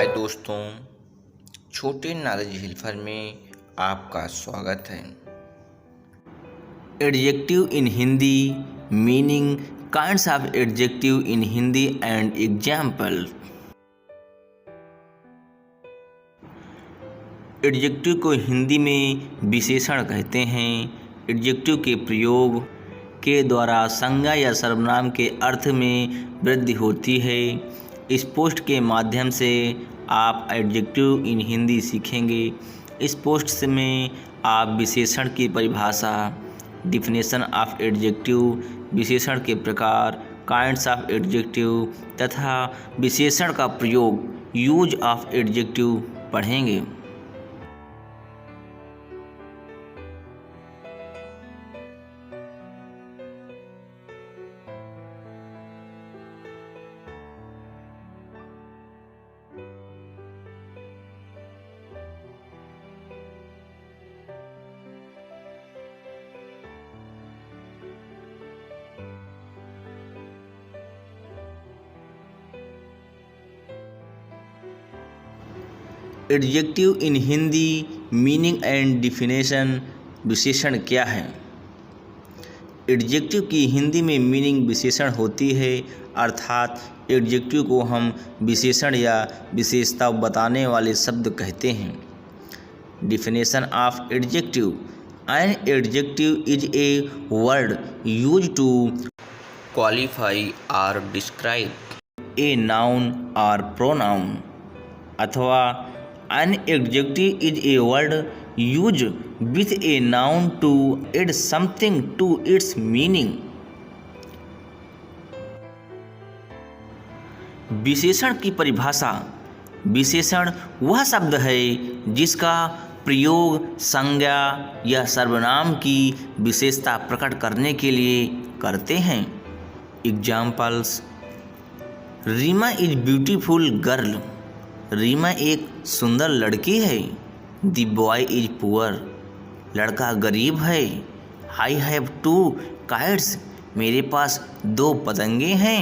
दोस्तों, छोटे knowledge helper में आपका स्वागत है। Adjective in Hindi meaning, kinds of adjective in Hindi and example. Adjective को हिंदी में विशेषण कहते हैं। एडजेक्टिव के प्रयोग के द्वारा संज्ञा या सर्वनाम के अर्थ में वृद्धि होती है। इस पोस्ट के माध्यम से आप एडजेक्टिव इन हिंदी सीखेंगे। इस पोस्ट में आप विशेषण की परिभाषा, डिफिनेशन ऑफ एडजेक्टिव, विशेषण के प्रकार, काइंड्स ऑफ एडजेक्टिव तथा विशेषण का प्रयोग, यूज ऑफ एडजेक्टिव पढ़ेंगे। Adjective in Hindi meaning and definition. विशेषण क्या है? एडजेक्टिव की हिंदी में मीनिंग विशेषण होती है, अर्थात एडजेक्टिव को हम विशेषण या विशेषता बताने वाले शब्द कहते हैं। Definition of adjective. An adjective is a word use to qualify or describe a noun or pronoun. अथवा an adjective is a word used with a noun to add something to its meaning। विशेषण की परिभाषा। विशेषण वह शब्द है जिसका प्रयोग संज्ञा या सर्वनाम की विशेषता प्रकट करने के लिए करते हैं। Examples: Reema is beautiful girl. Reema एक सुंदर लड़की है। The boy is poor. लड़का गरीब है। I have 2 kites. मेरे पास 2 पतंगे हैं।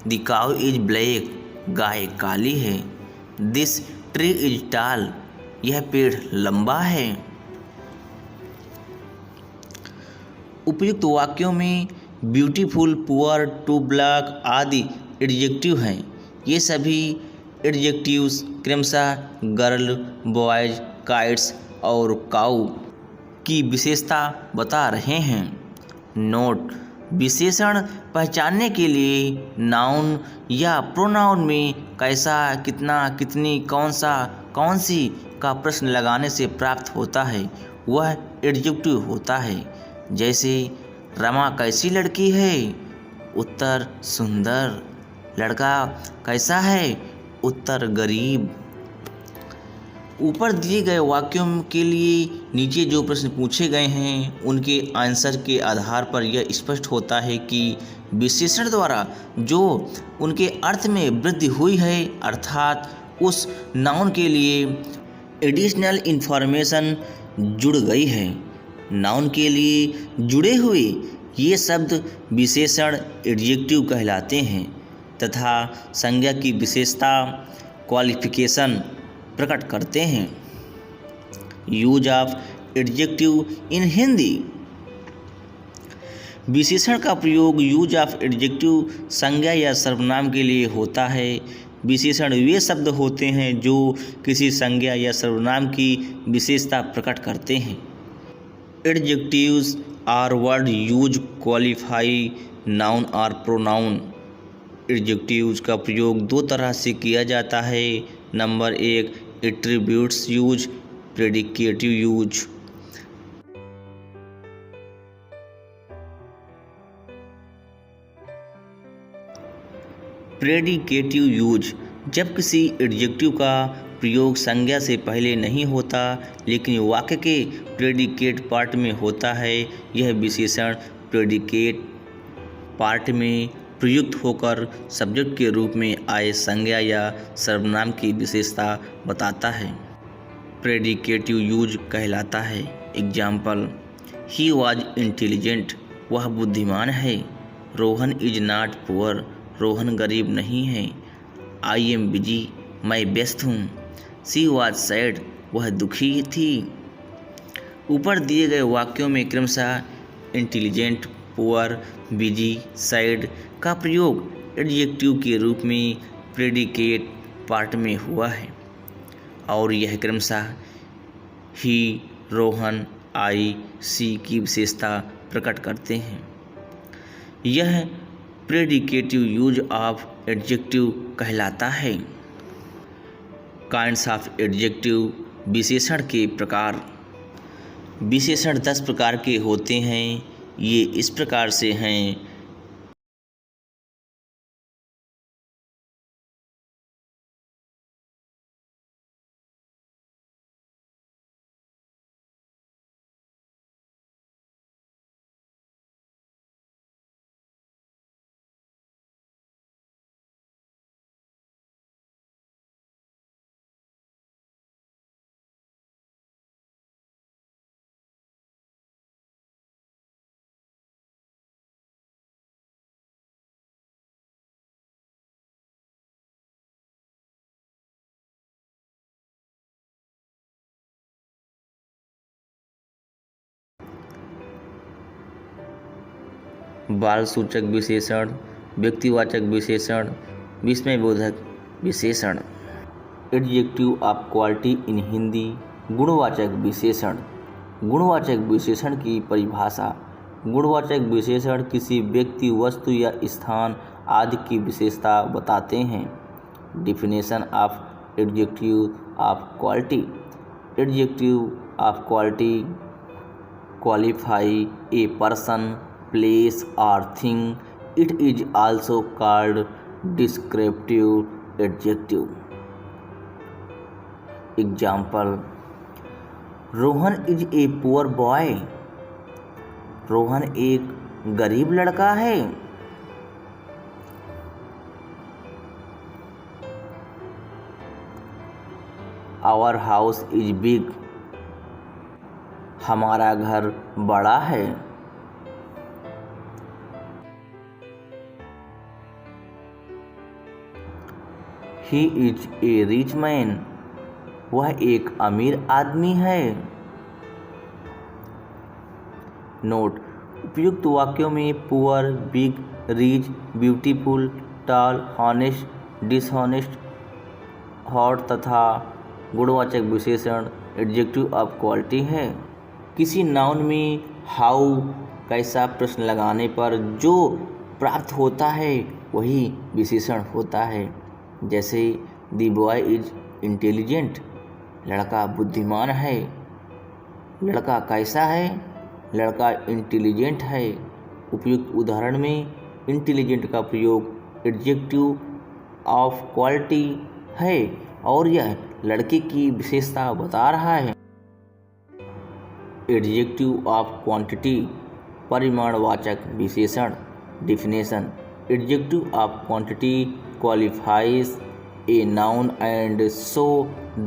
The cow is black. गाय काली है। This tree is tall. यह पेड़ लंबा है। उपयुक्त वाक्यों में ब्यूटीफुल, पुअर, टू ब्लैक आदि एडजेक्टिव हैं। ये सभी एडजेक्टिव्स क्रमशः गर्ल, बॉयज, काइट्स और काऊ की विशेषता बता रहे हैं। नोट: विशेषण पहचानने के लिए नाउन या प्रोनाउन में कैसा, कितना, कितनी, कौन सा, कौन सी का प्रश्न लगाने से प्राप्त होता है वह एडजेक्टिव होता है। जैसे रमा कैसी लड़की है? उत्तर सुंदर। लड़का कैसा है? उत्तर गरीब। ऊपर दिए गए वाक्यों के लिए नीचे जो प्रश्न पूछे गए हैं उनके आंसर के आधार पर यह स्पष्ट होता है कि विशेषण द्वारा जो उनके अर्थ में वृद्धि हुई है, अर्थात उस नाउन के लिए एडिशनल इन्फॉर्मेशन जुड़ गई है। नाउन के लिए जुड़े हुए ये शब्द विशेषण एडजेक्टिव कहलाते हैं तथा संज्ञा की विशेषता, क्वालिफिकेशन प्रकट करते हैं। यूज ऑफ एडजेक्टिव इन हिंदी। विशेषण का प्रयोग यूज ऑफ एडजेक्टिव संज्ञा या सर्वनाम के लिए होता है। विशेषण वे शब्द होते हैं जो किसी संज्ञा या सर्वनाम की विशेषता प्रकट करते हैं। Adjectives are word use qualify noun or pronoun. Adjectives का प्रयोग 2 तरह से किया जाता है। Number 1, attributes use, predicative use. Predicative use: जब किसी एडजेक्टिव का प्रयोग संज्ञा से पहले नहीं होता लेकिन वाक्य के प्रेडिकेट पार्ट में होता है। यह विशेषण प्रेडिकेट पार्ट में प्रयुक्त होकर सब्जेक्ट के रूप में आए संज्ञा या सर्वनाम की विशेषता बताता है। प्रेडिकेटिव यूज कहलाता है। Example: he was intelligent. वह बुद्धिमान है। Rohan is not poor. Rohan गरीब नहीं है। I am busy. मैं व्यस्त हूँ। शी वॉज सैड, वह दुखी थी। ऊपर दिए गए वाक्यों में क्रमशः इंटेलिजेंट, पुअर, बिजी, सैड का प्रयोग एडजेक्टिव के रूप में प्रेडिकेट पार्ट में हुआ है और यह क्रमशः ही, रोहन, आई, सी की विशेषता प्रकट करते हैं। यह प्रेडिकेटिव यूज ऑफ एडजेक्टिव कहलाता है। काइंड्स ऑफ एडजेक्टिव, विशेषण के प्रकार। विशेषण 10 प्रकार के होते हैं। ये इस प्रकार से हैं। बालसूचक विशेषण, व्यक्तिवाचक विशेषण, विस्मयबोधक विशेषण। Adjective of quality in Hindi. गुणवाचक विशेषण। गुणवाचक विशेषण की परिभाषा। गुणवाचक विशेषण किसी व्यक्ति, वस्तु या स्थान आदि की विशेषता बताते हैं। Definition of adjective of quality. Adjective of quality qualify a person, place or thing. It is also called descriptive adjective. Example: Rohan is a poor boy. Rohan एक गरीब लड़का है। Our house is big. हमारा घर बड़ा है। He is a rich man. वह एक अमीर आदमी है। नोट: उपयुक्त वाक्यों में poor, big, rich, beautiful, tall, honest, dishonest, hot तथा गुणवाचक विशेषण एडजेक्टिव ऑफ क्वालिटी है। किसी नाउन में हाउ, कैसा प्रश्न लगाने पर जो प्राप्त होता है वही विशेषण होता है। जैसे द बॉय इज इंटेलिजेंट, लड़का बुद्धिमान है। लड़का कैसा है? लड़का इंटेलिजेंट है। उपयुक्त उदाहरण में इंटेलिजेंट का प्रयोग एडजेक्टिव ऑफ क्वालिटी है और यह लड़के की विशेषता बता रहा है। एडजेक्टिव ऑफ क्वांटिटी परिमाणवाचक विशेषण। Definition: adjective of quantity qualifies a noun and show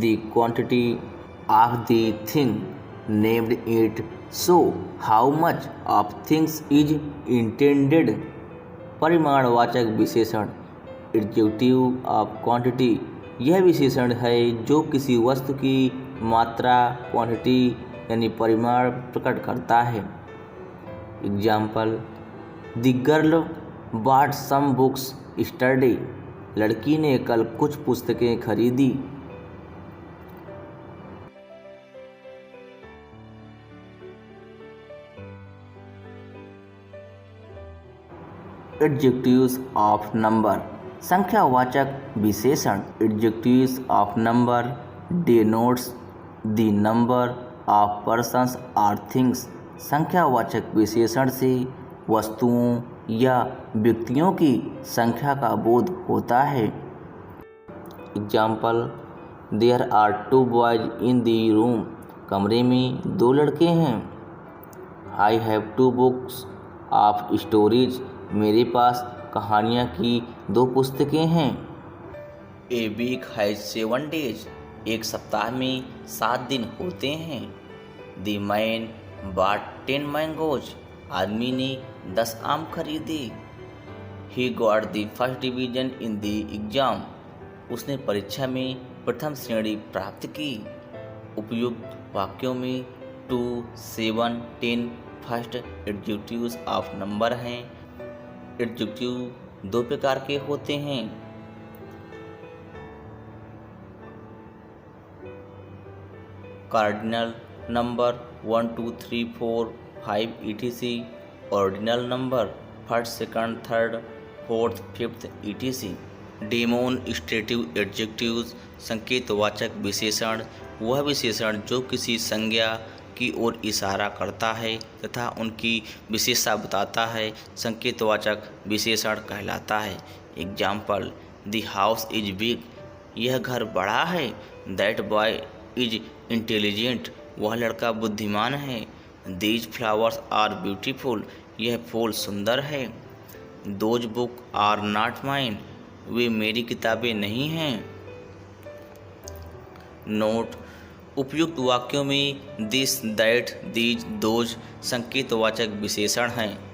the quantity of the thing named. It show how much of things is intended. परिमाणवाचक विशेषण एडजेक्टिव ऑफ क्वांटिटी यह विशेषण है जो किसी वस्तु की मात्रा, क्वांटिटी यानी परिमाण प्रकट करता है। Example: the girl bought some books yesterday. लड़की ने कल कुछ पुस्तकें खरीदी। एडजेक्टिव्स ऑफ नंबर संख्यावाचक विशेषण। Adjectives of number denotes the number of persons और थिंग्स। संख्यावाचक विशेषण से वस्तुओं या व्यक्तियों की संख्या का बोध होता है। Example: there are 2 boys in the room. कमरे में 2 लड़के हैं। I have 2 books of stories. मेरे पास कहानियाँ की 2 पुस्तकें हैं। A week has 7 days. एक सप्ताह में 7 दिन होते हैं। The man bought 10 mangoes. आदमी ने 10 आम खरीदे। He got the first division in the exam. उसने परीक्षा में प्रथम श्रेणी प्राप्त की। उपयुक्त वाक्यों में 2, 7, 10 फर्स्ट एडजेक्टिव्स ऑफ नंबर हैं। एडजेक्टिव 2 प्रकार के होते हैं। Cardinal number 1, 2, 3, 4, 5 etc. Ordinal number 1st, 2nd, 3rd, 4th, 5th etc. Demonstrative adjectives संकेतवाचक विशेषण वह विशेषण जो किसी संज्ञा की ओर इशारा करता है तथा उनकी विशेषता बताता है संकेतवाचक विशेषण कहलाता है। Example, the house is big, यह घर बड़ा है। दैट बॉय इज इंटेलिजेंट, वह लड़का बुद्धिमान है। दीज फ्लावर्स आर ब्यूटीफुल, यह फूल सुंदर है। Those book are not mine, वे मेरी किताबें नहीं हैं। नोट, उपयुक्त वाक्यों में दिस, दैट, दीज, दोज संकेतवाचक विशेषण हैं।